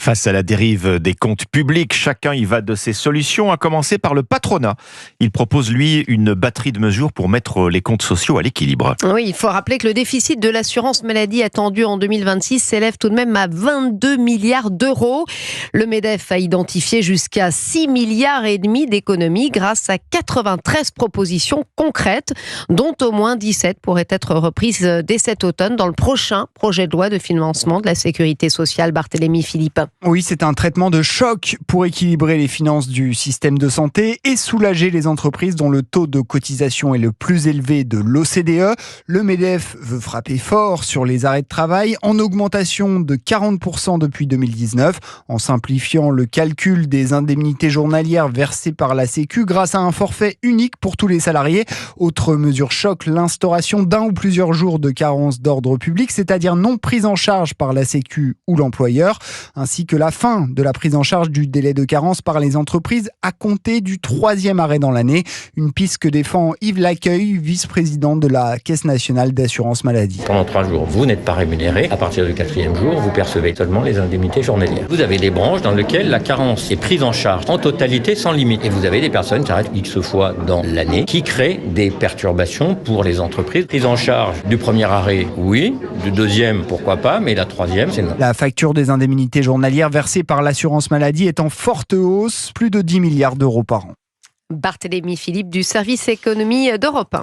Face à la dérive des comptes publics, chacun y va de ses solutions, à commencer par le patronat. Il propose, lui, une batterie de mesures pour mettre les comptes sociaux à l'équilibre. Oui, il faut rappeler que le déficit de l'assurance maladie attendu en 2026 s'élève tout de même à 22 milliards d'euros. Le MEDEF a identifié jusqu'à 6 milliards et demi d'économies grâce à 93 propositions concrètes, dont au moins 17 pourraient être reprises dès cet automne dans le prochain projet de loi de financement de la sécurité sociale. Barthélémy Philippe. Oui, c'est un traitement de choc pour équilibrer les finances du système de santé et soulager les entreprises dont le taux de cotisation est le plus élevé de l'OCDE. Le MEDEF veut frapper fort sur les arrêts de travail en augmentation de 40% depuis 2019, en simplifiant le calcul des indemnités journalières versées par la Sécu grâce à un forfait unique pour tous les salariés. Autre mesure choc, l'instauration d'un ou plusieurs jours de carence d'ordre public, c'est-à-dire non prise en charge par la Sécu ou l'employeur, ainsi que la fin de la prise en charge du délai de carence par les entreprises à compter du 3e arrêt dans l'année. Une piste que défend Yves Laccueil, vice-président de la Caisse nationale d'assurance maladie. Pendant 3 jours, vous n'êtes pas rémunéré. À partir du 4e jour, vous percevez seulement les indemnités journalières. Vous avez des branches dans lesquelles la carence est prise en charge en totalité sans limite. Et vous avez des personnes qui arrêtent X fois dans l'année, qui créent des perturbations pour les entreprises. Prise en charge du premier arrêt, oui. Du deuxième, pourquoi pas. Mais la troisième, c'est non. La facture des indemnités journalières versée par l'assurance maladie est en forte hausse, plus de 10 milliards d'euros par an. Barthélémy Philippe du service économie d'Europe 1.